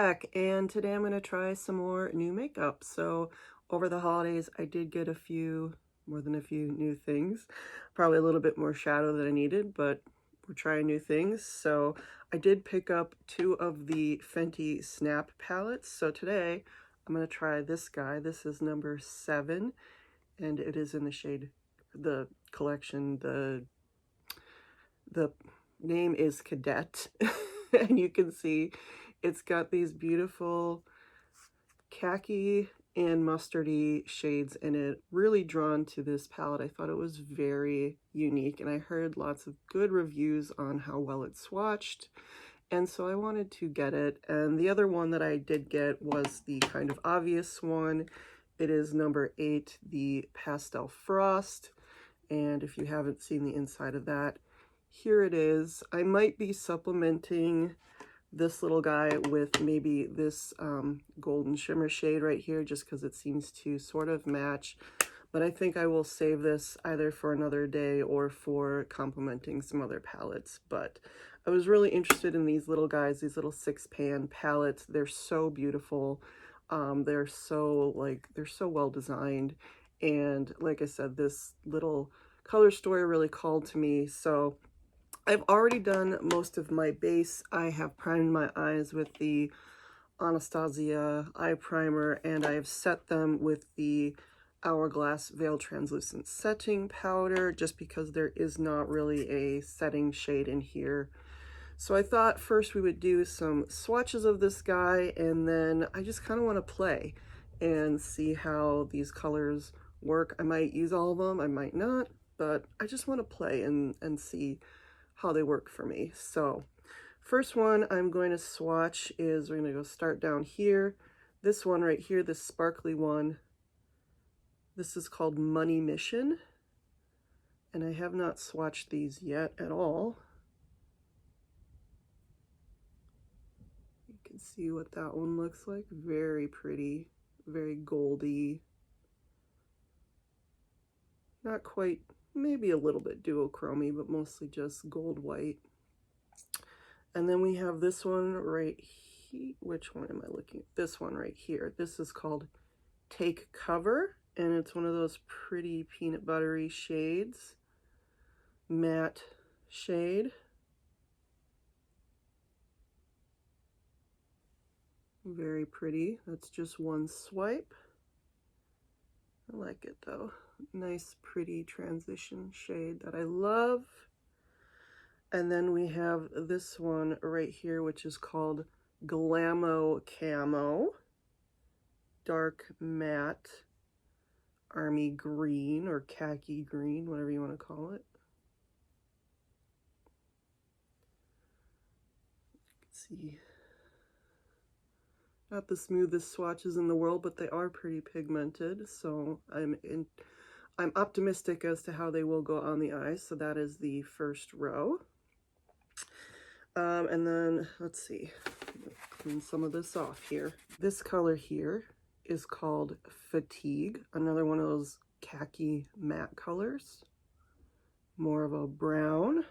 back, and today I'm going to try some more new makeup. So over the holidays I did get more than a few new things, probably a little bit more shadow than I needed, but we're trying new things. So I did pick up 2 of the Fenty Snap palettes. So today I'm going to try this guy. This is number 7, and it is in the shade, the collection, the name is Cadet. And you can see it's got these beautiful khaki and mustardy shades in it. Really drawn to this palette. I thought it was very unique, and I heard lots of good reviews on how well it's swatched, and so I wanted to get it. And the other one that I did get was the kind of obvious one. It is number 8, the Pastel Frost, and if you haven't seen the inside of that, here it is. I might be supplementing this little guy with maybe this golden shimmer shade right here, just because it seems to sort of match. But I think I will save this either for another day or for complementing some other palettes. But I was really interested in these little guys, these little 6-pan palettes. They're so beautiful. They're so well designed. And like I said, this little color story really called to me. So I've already done most of my base. I have primed my eyes with the Anastasia eye primer, and I have set them with the Hourglass Veil Translucent setting powder, just because there is not really a setting shade in here. So I thought first we would do some swatches of this guy, and then I just kind of want to play and see how these colors work. I might use all of them, I might not, but I just want to play and see how they work for me. So first one I'm going to swatch is, we're going to go start down here. This one right here, this sparkly one, this is called Money Mission, and I have not swatched these yet at all. You can see what that one looks like. Very pretty, very goldy. Not quite, maybe a little bit duochromy, but mostly just gold white. And then we have this one right here. Which one am I looking at? This one right here. This is called Take Cover, and it's one of those pretty peanut buttery shades. Matte shade. Very pretty. That's just one swipe. I like it though. Nice pretty transition shade that I love. And then we have this one right here, which is called Glamo Camo, dark matte army green or khaki green, whatever you want to call it. See, not the smoothest swatches in the world, but they are pretty pigmented, so I'm optimistic as to how they will go on the eyes. So that is the first row. And then let's see, clean some of this off here. This color here is called Fatigue, another one of those khaki matte colors, more of a brown.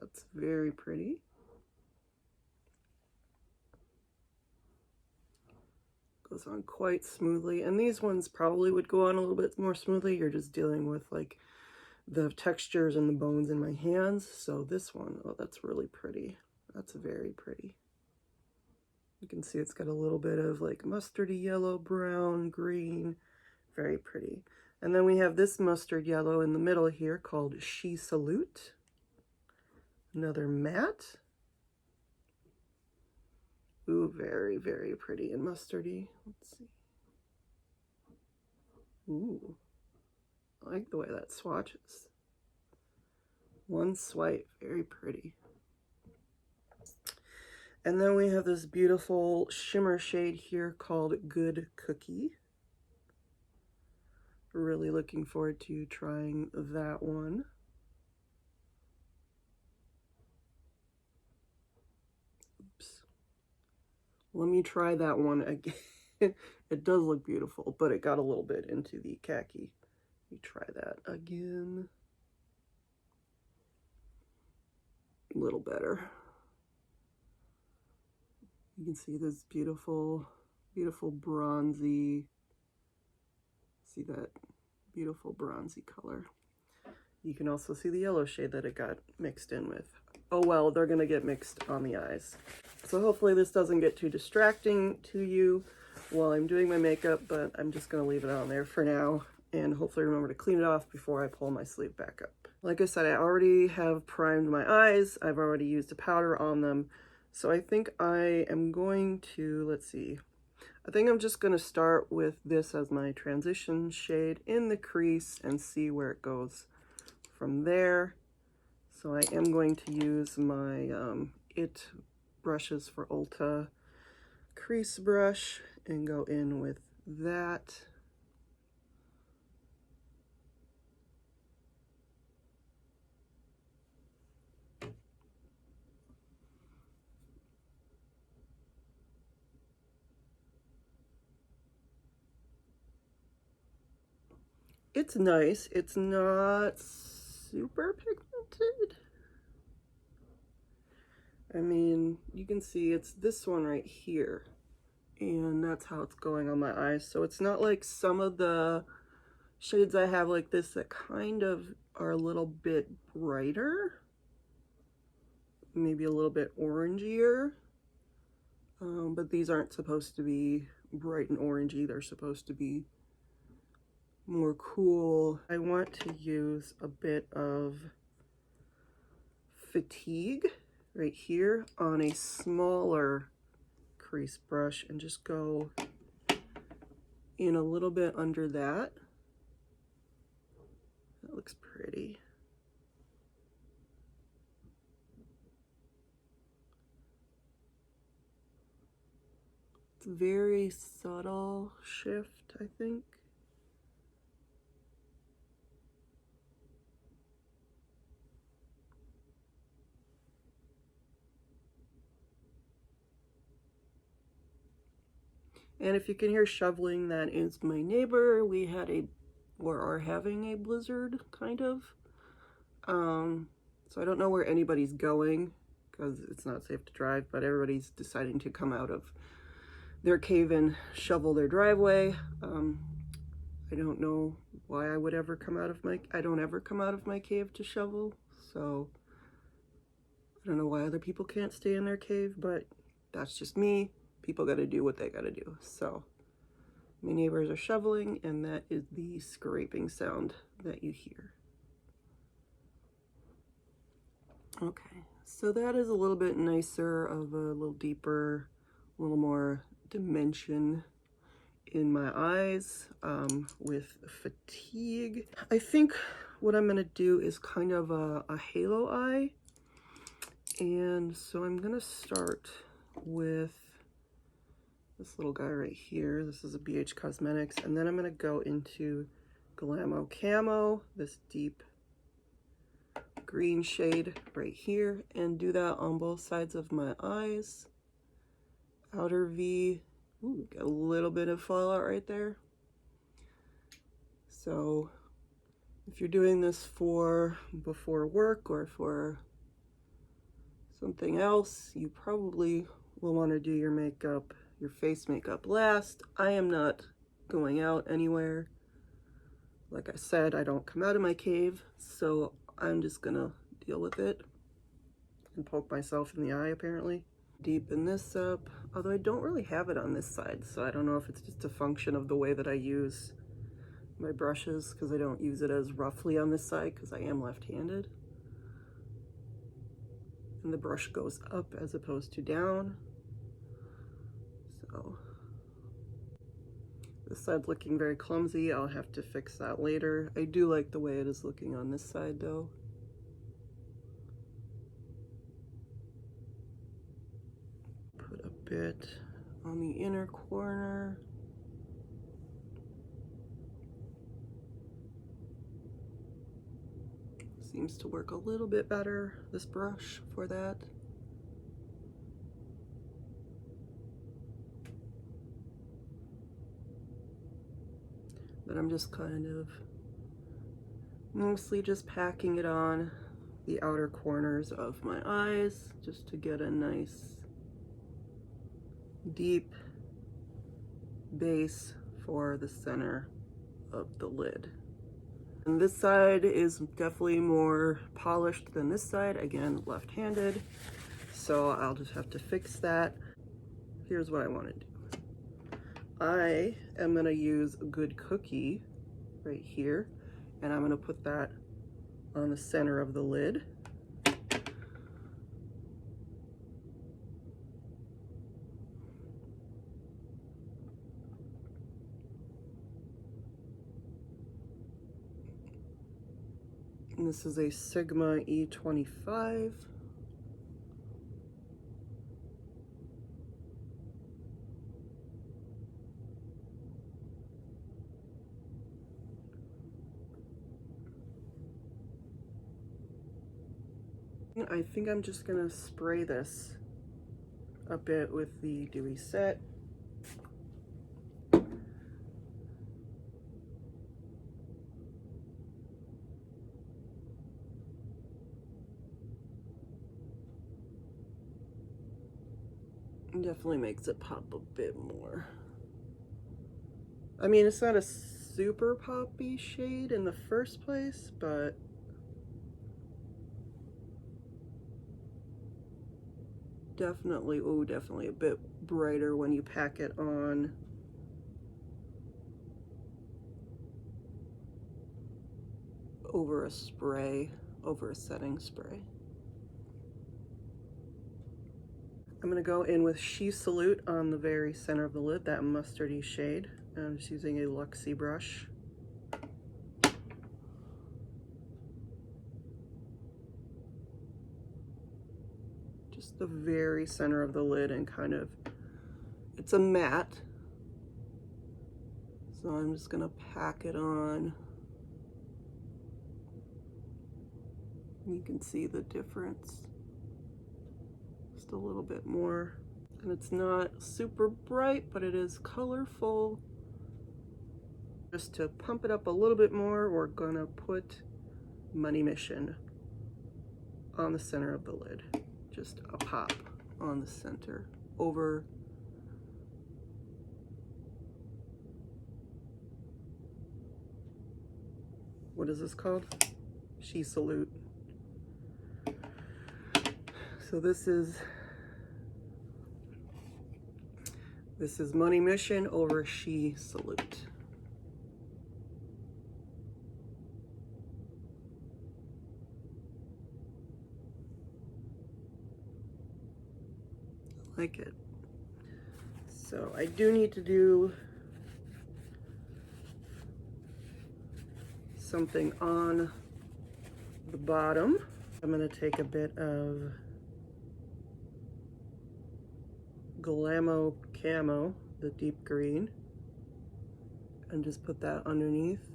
That's very pretty. Goes on quite smoothly, and these ones probably would go on a little bit more smoothly. You're just dealing with like the textures and the bones in my hands. So this one, oh, that's really pretty. That's very pretty. You can see it's got a little bit of like mustardy yellow, brown, green. Very pretty. And then we have this mustard yellow in the middle here called She Salute. Another matte. Ooh, very, very pretty and mustardy. Let's see. Ooh, I like the way that swatches. One swipe, very pretty. And then we have this beautiful shimmer shade here called Good Cookie. Really looking forward to trying that one. Let me try that one again. It does look beautiful, but it got a little bit into the khaki. Let me try that again. a little better. You can see this beautiful, beautiful bronzy, see that beautiful bronzy color. You can also see the yellow shade that it got mixed in with. Oh well, they're gonna get mixed on the eyes. So hopefully this doesn't get too distracting to you while I'm doing my makeup, but I'm just gonna leave it on there for now and hopefully remember to clean it off before I pull my sleeve back up. Like I said, I already have primed my eyes. I've already used a powder on them. So I think I am going to, let's see, I think I'm just gonna start with this as my transition shade in the crease and see where it goes from there. So I am going to use my IT brushes for Ulta crease brush and go in with that. It's nice. It's not super pigmented. I mean, you can see it's this one right here, and that's how it's going on my eyes. So it's not like some of the shades I have like this that kind of are a little bit brighter, maybe a little bit orangier, but these aren't supposed to be bright and orangey. They're supposed to be more cool. I want to use a bit of Fatigue right here on a smaller crease brush and just go in a little bit under that. That looks pretty. It's a very subtle shift, I think. And if you can hear shoveling, that is my neighbor. We had or are having a blizzard, kind of. So I don't know where anybody's going because it's not safe to drive, but everybody's deciding to come out of their cave and shovel their driveway. I don't know why I would ever come out of I don't ever come out of my cave to shovel, so I don't know why other people can't stay in their cave, but that's just me. People got to do what they got to do. So my neighbors are shoveling, and that is the scraping sound that you hear. Okay, so that is a little bit nicer, of a little deeper, a little more dimension in my eyes with Fatigue. I think what I'm gonna do is kind of a halo eye, and so I'm gonna start with this little guy right here. This is a BH Cosmetics, and then I'm gonna go into Glamo Camo, this deep green shade right here, and do that on both sides of my eyes. Outer V. Ooh, got a little bit of fallout right there. So if you're doing this for before work or for something else, you probably will want to do your makeup, your face makeup last. I am not going out anywhere. Like I said, I don't come out of my cave, so I'm just gonna deal with it and poke myself in the eye, apparently. Deepen this up, although I don't really have it on this side, so I don't know if it's just a function of the way that I use my brushes, because I don't use it as roughly on this side because I am left-handed. And the brush goes up as opposed to down. So this side's looking very clumsy. I'll have to fix that later. I do like the way it is looking on this side though. Put a bit on the inner corner. Seems to work a little bit better, this brush, for that. But I'm just kind of mostly just packing it on the outer corners of my eyes just to get a nice deep base for the center of the lid. And this side is definitely more polished than this side, again, left-handed, so I'll just have to fix that. Here's what I want to do. I am going to use a Good Cookie right here, and I'm going to put that on the center of the lid. And this is a Sigma E25. I think I'm just gonna spray this a bit with the Dewy Set. Definitely makes it pop a bit more. I mean, it's not a super poppy shade in the first place, but definitely, oh, definitely a bit brighter when you pack it on. Over a spray, over a setting spray. I'm gonna go in with She Salute on the very center of the lid, that mustardy shade. And I'm just using a Luxie brush. Just the very center of the lid, and kind of, it's a matte, so I'm just gonna pack it on. You can see the difference just a little bit more, and it's not super bright, but it is colorful. Just to pump it up a little bit more, we're gonna put Money Mission on the center of the lid. Just a pop on the center over what is this called? She Salute. So this is Money Mission over She Salute. I like it. So I do need to do something on the bottom. I'm going to take a bit of Glamo Camo, the deep green, and just put that underneath.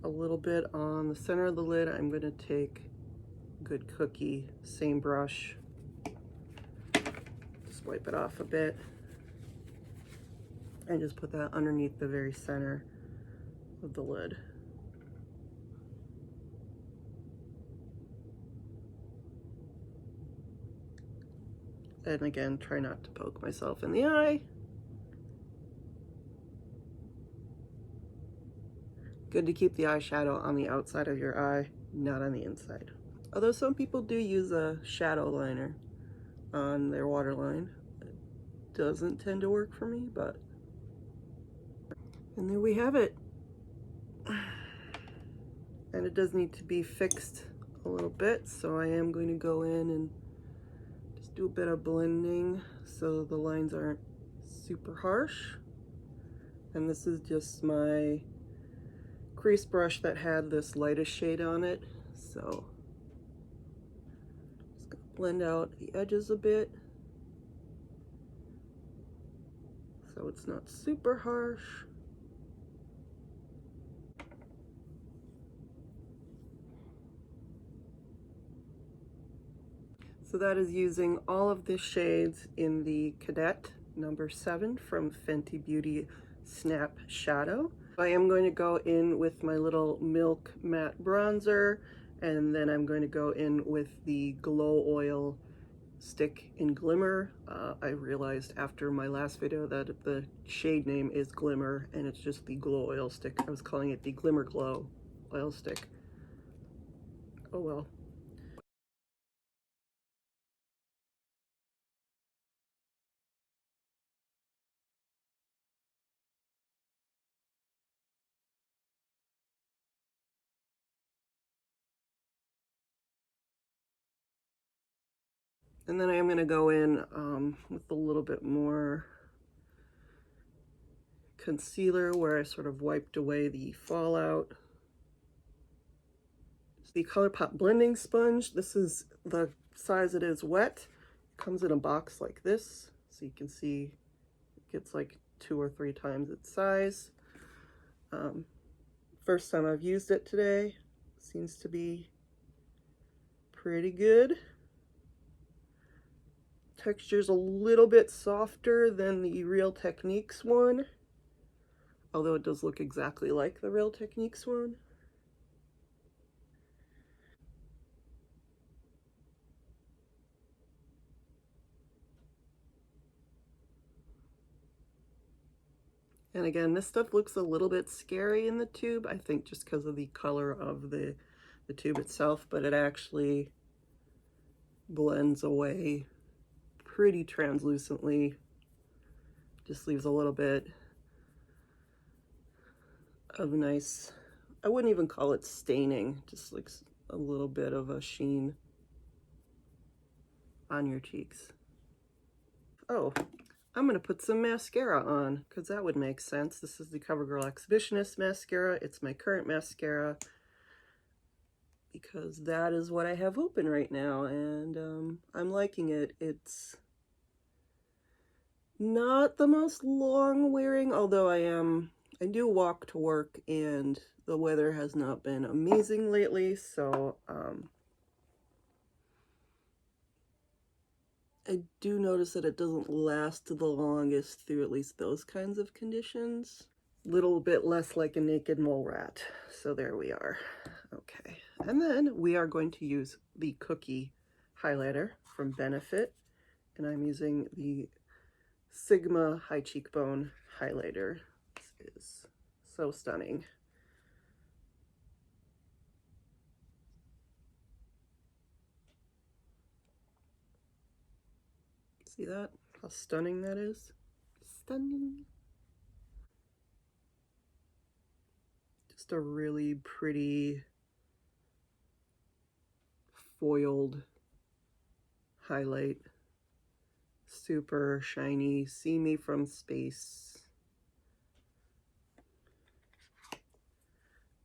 A little bit on the center of the lid. I'm going to take Good Cookie, same brush, just wipe it off a bit, and just put that underneath the very center of the lid. And again, try not to poke myself in the eye. Good to keep the eyeshadow on the outside of your eye, not on the inside. Although some people do use a shadow liner on their waterline. It doesn't tend to work for me, but... And there we have it. And it does need to be fixed a little bit, so I am going to go in and just do a bit of blending so the lines aren't super harsh. And this is just my crease brush that had this lightest shade on it, so just gonna blend out the edges a bit so it's not super harsh. So that is using all of the shades in the Cadet number 7 from Fenty Beauty Snap Shadow. I am going to go in with my little Milk Matte Bronzer, and then I'm going to go in with the Glow Oil Stick in Glimmer. I realized after my last video that the shade name is Glimmer, and it's just the Glow Oil Stick. I was calling it the Glimmer Glow Oil Stick. Oh well. And then I am going to go in with a little bit more concealer where I sort of wiped away the fallout. It's the Colourpop blending sponge. This is the size it is wet. It comes in a box like this, so you can see it gets like 2 or 3 times its size. First time I've used it today. Seems to be pretty good. Texture's a little bit softer than the Real Techniques one, although it does look exactly like the Real Techniques one. And again, this stuff looks a little bit scary in the tube, I think just because of the color of the tube itself, but it actually blends away pretty translucently. Just leaves a little bit of nice, I wouldn't even call it staining, just like a little bit of a sheen on your cheeks. Oh, I'm gonna put some mascara on because that would make sense. This is the Covergirl Exhibitionist mascara. It's my current mascara because that is what I have open right now, and I'm liking it. It's not the most long wearing, although I do walk to work and the weather has not been amazing lately, so I do notice that it doesn't last the longest through at least those kinds of conditions. Little bit less like a naked mole rat. So there we are. Okay, and then we are going to use the Cookie highlighter from Benefit, and I'm using the Sigma High Cheekbone highlighter. This is so stunning. See that? How stunning that is? Stunning. Just a really pretty foiled highlight. Super shiny. See me from space.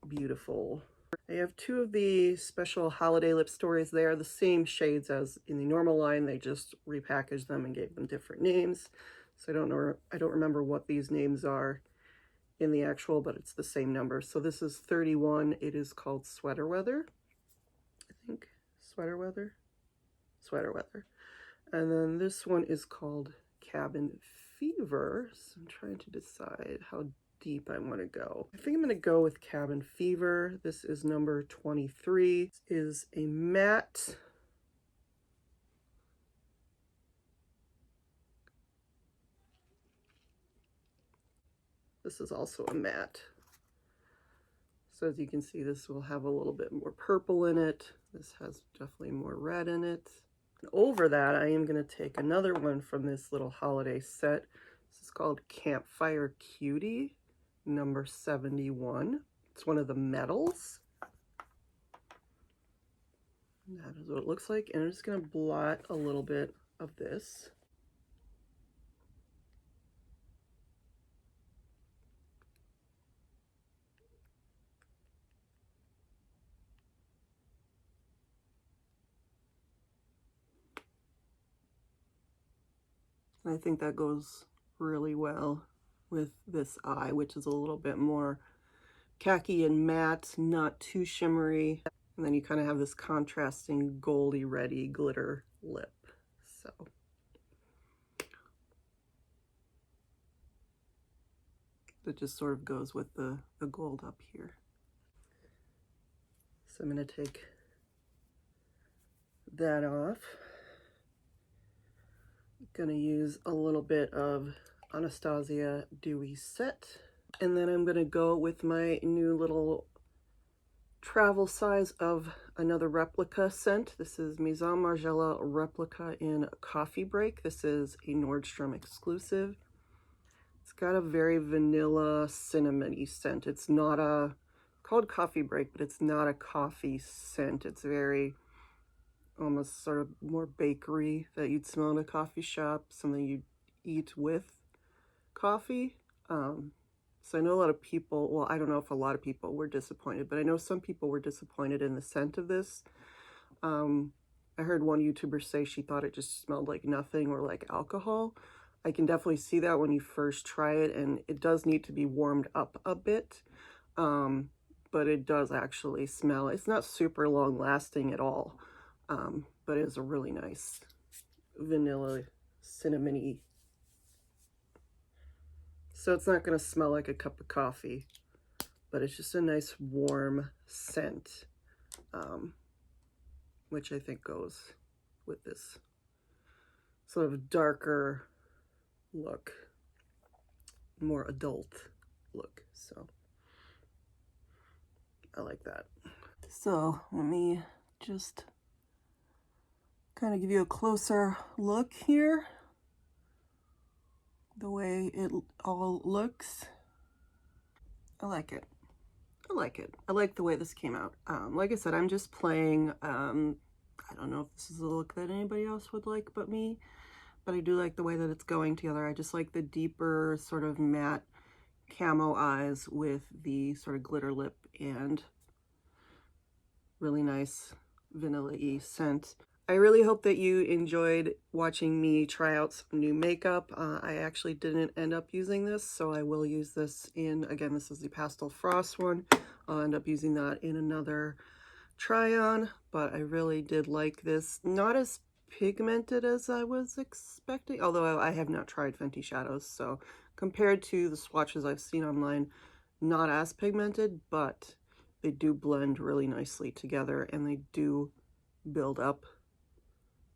Beautiful. I have 2 of the special holiday lip stories. They are the same shades as in the normal line. They just repackaged them and gave them different names. So I don't remember what these names are in the actual, but it's the same number. So this is 31. It is called Sweater Weather. I think Sweater Weather. Sweater Weather. And then this one is called Cabin Fever. So I'm trying to decide how deep I want to go. I think I'm going to go with Cabin Fever. This is number 23. This is a matte. This is also a matte. So as you can see, this will have a little bit more purple in it. This has definitely more red in it. And over that, I am going to take another one from this little holiday set. This is called Campfire Cutie, number 71. It's one of the metals. And that is what it looks like. And I'm just going to blot a little bit of this. I think that goes really well with this eye, which is a little bit more khaki and matte, not too shimmery. And then you kind of have this contrasting goldy reddy glitter lip. So that just sort of goes with the gold up here. So I'm going to take that off. I'm going to use a little bit of Anastasia Dewy Set. And then I'm going to go with my new little travel size of another replica scent. This is Maison Margiela Replica in Coffee Break. This is a Nordstrom exclusive. It's got a very vanilla cinnamony scent. It's not called Coffee Break, but it's not a coffee scent. It's very almost sort of more bakery that you'd smell in a coffee shop, something you'd eat with coffee. So I know a lot of people, well, I don't know if a lot of people were disappointed, but I know some people were disappointed in the scent of this. I heard one YouTuber say she thought it just smelled like nothing or like alcohol. I can definitely see that when you first try it, and it does need to be warmed up a bit, but it does actually smell. It's not super long lasting at all, but it's a really nice vanilla cinnamony. So it's not going to smell like a cup of coffee, but it's just a nice warm scent, which I think goes with this sort of darker look, more adult look. So I like that. So let me just kind of give you a closer look here. The way it all looks. I like it. I like it. I like the way this came out. Like I said, I'm just playing. I don't know if this is a look that anybody else would like but me, but I do like the way that it's going together. I just like the deeper sort of matte camo eyes with the sort of glitter lip and really nice vanilla-y scent. I really hope that you enjoyed watching me try out some new makeup. I actually didn't end up using this, so I will use this in, again, this is the Pastel Frost one. I'll end up using that in another try-on, but I really did like this. Not as pigmented as I was expecting, although I have not tried Fenty Shadows, so compared to the swatches I've seen online, not as pigmented, but they do blend really nicely together, and they do build up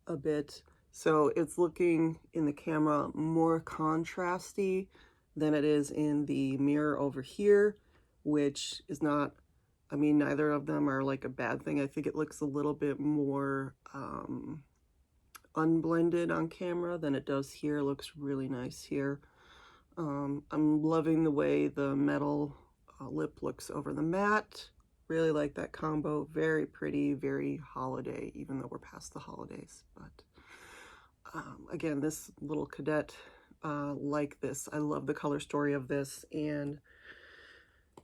a bit. So it's looking in the camera more contrasty than it is in the mirror over here, which is not, I mean, neither of them are like a bad thing. I think it looks a little bit more unblended on camera than it does here. It looks really nice here. I'm loving the way the metal lip looks over the matte. Really like that combo. Very pretty, very holiday, even though we're past the holidays. But again, this little Cadet, like this. I love the color story of this, and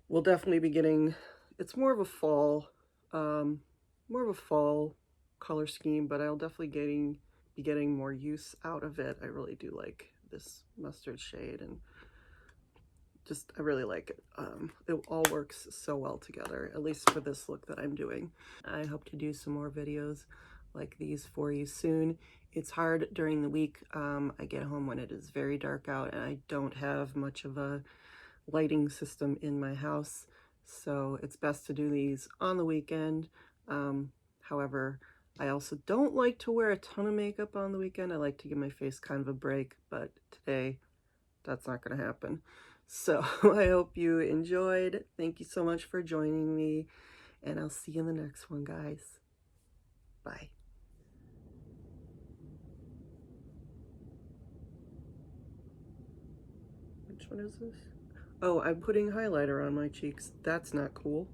we'll definitely be getting, it's more of a fall color scheme, but I'll definitely be getting more use out of it. I really do like this mustard shade, and just, I really like it. It all works so well together, at least for this look that I'm doing. I hope to do some more videos like these for you soon. It's hard during the week. I get home when it is very dark out, and I don't have much of a lighting system in my house, so it's best to do these on the weekend. However, I also don't like to wear a ton of makeup on the weekend. I like to give my face kind of a break, but today that's not going to happen. So I hope you enjoyed. Thank you so much for joining me, and I'll see you in the next one, guys. Bye. Which one is this? Oh, I'm putting highlighter on my cheeks. That's not cool.